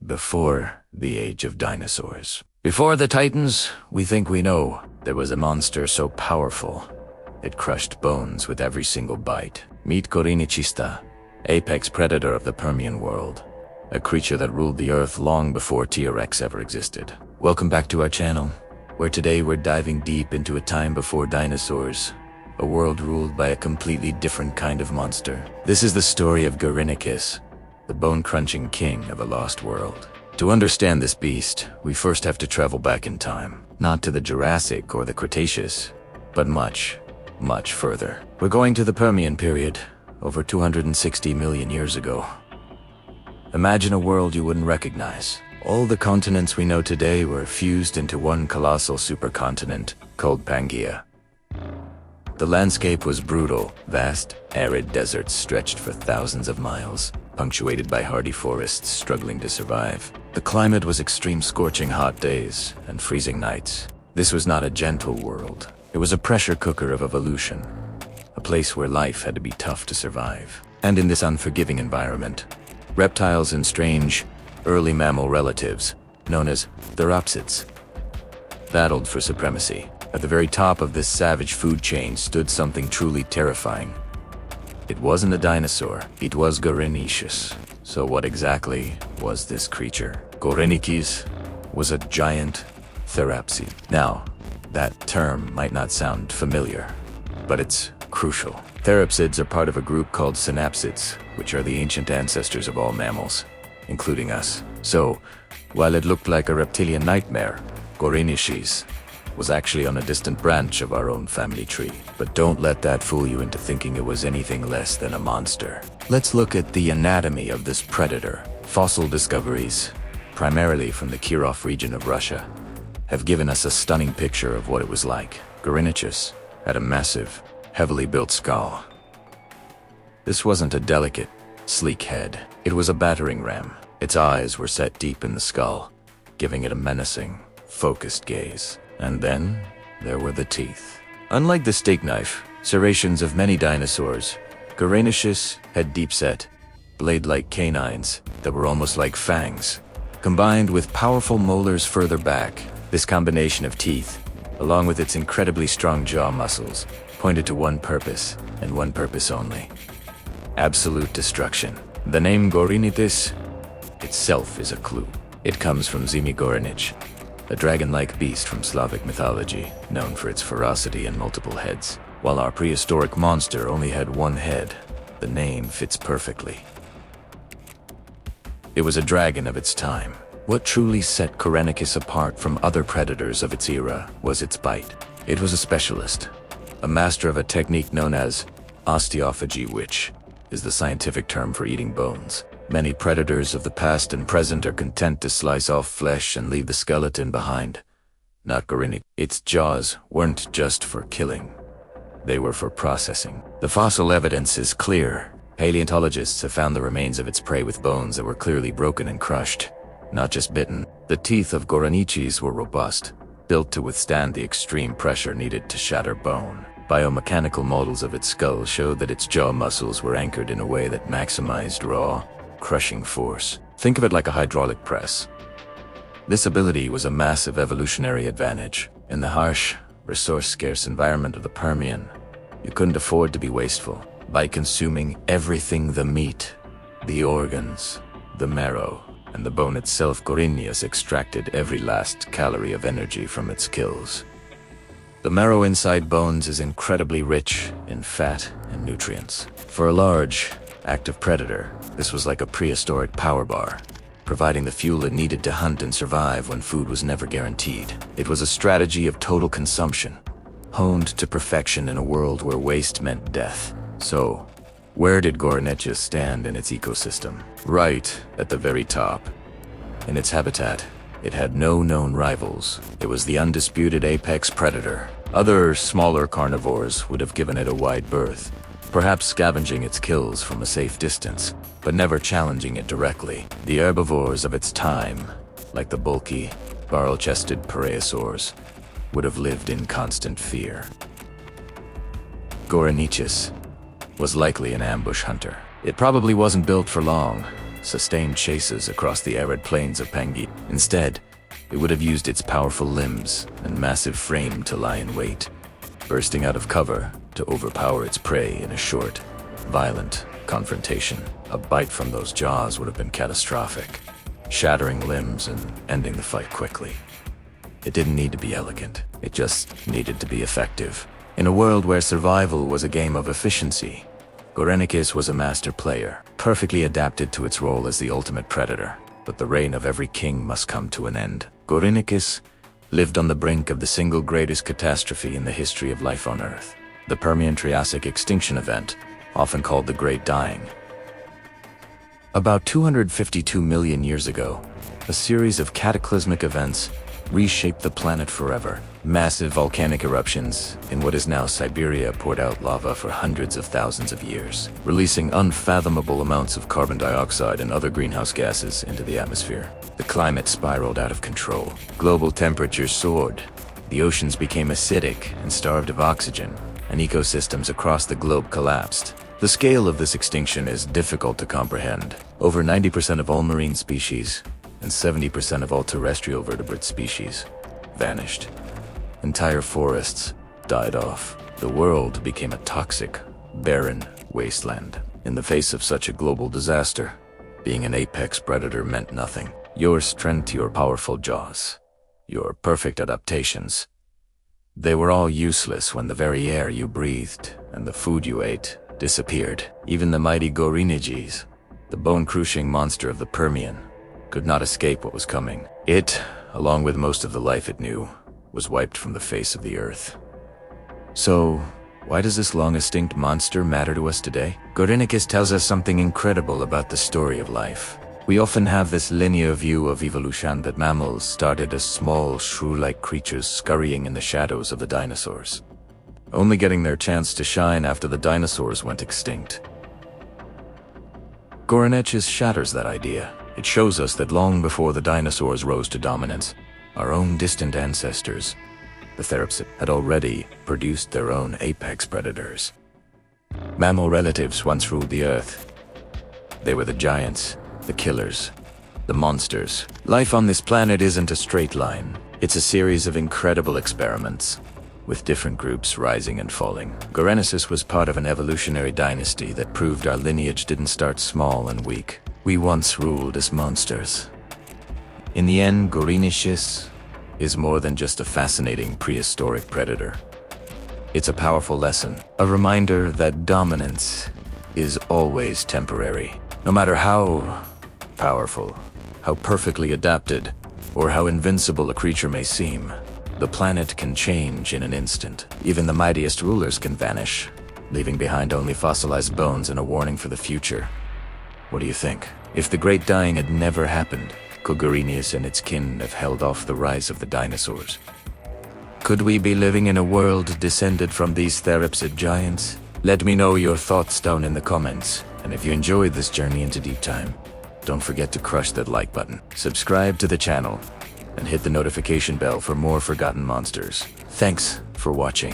before the age of dinosaurs. Before the Titans, we think we know, there was a monster so powerful, it crushed bones with every single bite. Meet Gorynychus, apex predator of the Permian world, a creature that ruled the earth long before T-Rex ever existed. Welcome back to our channel, where today we're diving deep into a time before dinosaurs, a world ruled by a completely different kind of monster. This is the story of Gorynychus, the bone-crunching king of a lost world. To understand this beast, we first have to travel back in time, not to the Jurassic or the Cretaceous, but much, much further. We're going to the Permian period, over 260 million years ago. Imagine a world you wouldn't recognize. All the continents we know today were fused into one colossal supercontinent called Pangaea. The landscape was brutal, vast, arid deserts stretched for thousands of miles, punctuated by hardy forests struggling to survive. The climate was extreme, scorching hot days and freezing nights. This was not a gentle world. It was a pressure cooker of evolution, a place where life had to be tough to survive. And in this unforgiving environment, reptiles and strange, early mammal relatives, known as theropsids, battled for supremacy. At the very top of this savage food chain stood something truly terrifying. It wasn't a dinosaur, it was Gorynychus. So what exactly was this creature? Gorynychus was a giant theropsid. Now, that term might not sound familiar, but it's crucial. Theropsids are part of a group called synapsids, which are the ancient ancestors of all mammals, including us. So, while it looked like a reptilian nightmare, Gorynychus was actually on a distant branch of our own family tree. But don't let that fool you into thinking it was anything less than a monster. Let's look at the anatomy of this predator. Fossil discoveries, primarily from the Kirov region of Russia, have given us a stunning picture of what it was like. Gorynychus had a massive, heavily built skull. This wasn't a delicate, sleek head. It was a battering ram. Its eyes were set deep in the skull, giving it a menacing, focused gaze. And then, there were the teeth. Unlike the steak knife, serrations of many dinosaurs, Gorynychus had deep-set, blade-like canines that were almost like fangs. Combined with powerful molars further back, this combination of teeth, along with its incredibly strong jaw muscles, pointed to one purpose, and one purpose only: absolute destruction. The name Gorynychus itself is a clue. It comes from Gorynych, a dragon-like beast from Slavic mythology, known for its ferocity and multiple heads. While our prehistoric monster only had one head, the name fits perfectly. It was a dragon of its time. What truly set Gorynychus apart from other predators of its era was its bite. It was a specialist, a master of a technique known as osteophagy, which is the scientific term for eating bones. Many predators of the past and present are content to slice off flesh and leave the skeleton behind. Not Gorynychus. Its jaws weren't just for killing. They were for processing. The fossil evidence is clear. Paleontologists have found the remains of its prey with bones that were clearly broken and crushed, not just bitten. The teeth of Gorynychus were robust, built to withstand the extreme pressure needed to shatter bone. Biomechanical models of its skull showed that its jaw muscles were anchored in a way that maximized raw, crushing force. Think of it like a hydraulic press. This ability was a massive evolutionary advantage. In the harsh, resource-scarce environment of the Permian, you couldn't afford to be wasteful. By consuming everything: the meat, the organs, the marrow, and the bone itself, Gorynychus extracted every last calorie of energy from its kills. The marrow inside bones is incredibly rich in fat and nutrients. For a large, active predator, this was like a prehistoric power bar, providing the fuel it needed to hunt and survive when food was never guaranteed. It was a strategy of total consumption, honed to perfection in a world where waste meant death. So, where did Gorynychus stand in its ecosystem? Right at the very top. In its habitat, it had no known rivals. It was the undisputed apex predator. Other, smaller carnivores would have given it a wide berth, perhaps scavenging its kills from a safe distance, but never challenging it directly. The herbivores of its time, like the bulky, barrel-chested Prehistoric, would have lived in constant fear. Gorynychus was likely an ambush hunter. It probably wasn't built for long, sustained chases across the arid plains of Pangaea. Instead, it would have used its powerful limbs and massive frame to lie in wait, bursting out of cover to overpower its prey in a short, violent confrontation. A bite from those jaws would have been catastrophic, shattering limbs and ending the fight quickly. It didn't need to be elegant, it just needed to be effective. In a world where survival was a game of efficiency, Gorynychus was a master player, perfectly adapted to its role as the ultimate predator. But the reign of every king must come to an end. Gorynychus lived on the brink of the single greatest catastrophe in the history of life on Earth, the Permian Triassic extinction event, often called the Great Dying. About 252 million years ago, a series of cataclysmic events reshaped the planet forever. Massive volcanic eruptions in what is now Siberia poured out lava for hundreds of thousands of years, releasing unfathomable amounts of carbon dioxide and other greenhouse gases into the atmosphere. The climate spiraled out of control. Global temperatures soared. The oceans became acidic and starved of oxygen, and ecosystems across the globe collapsed. The scale of this extinction is difficult to comprehend. Over 90% of all marine species and 70% of all terrestrial vertebrate species vanished. Entire forests died off. The world became a toxic, barren wasteland. In the face of such a global disaster, being an apex predator meant nothing. Your strength, your powerful jaws, your perfect adaptations, they were all useless when the very air you breathed and the food you ate disappeared. Even the mighty Gorynychus, the bone-crushing monster of the Permian, could not escape what was coming. It, along with most of the life it knew, was wiped from the face of the earth. So, why does this long-extinct monster matter to us today? Gorynychus tells us something incredible about the story of life. We often have this linear view of evolution that mammals started as small, shrew-like creatures scurrying in the shadows of the dinosaurs, only getting their chance to shine after the dinosaurs went extinct. Gorynychus shatters that idea. It shows us that long before the dinosaurs rose to dominance, our own distant ancestors, the theropsids, had already produced their own apex predators. Mammal relatives once ruled the earth. They were the giants, the killers, the monsters. Life on this planet isn't a straight line. It's a series of incredible experiments, with different groups rising and falling. Gorynychus was part of an evolutionary dynasty that proved our lineage didn't start small and weak. We once ruled as monsters. In the end, Gorynychus is more than just a fascinating prehistoric predator. It's a powerful lesson, a reminder that dominance is always temporary. No matter how powerful, how perfectly adapted, or how invincible a creature may seem, the planet can change in an instant. Even the mightiest rulers can vanish, leaving behind only fossilized bones and a warning for the future. What do you think? If the Great Dying had never happened, could Gorynychus and its kin have held off the rise of the dinosaurs? Could we be living in a world descended from these theropsid giants? Let me know your thoughts down in the comments, and if you enjoyed this journey into deep time, don't forget to crush that like button, subscribe to the channel, and hit the notification bell for more forgotten monsters. Thanks for watching.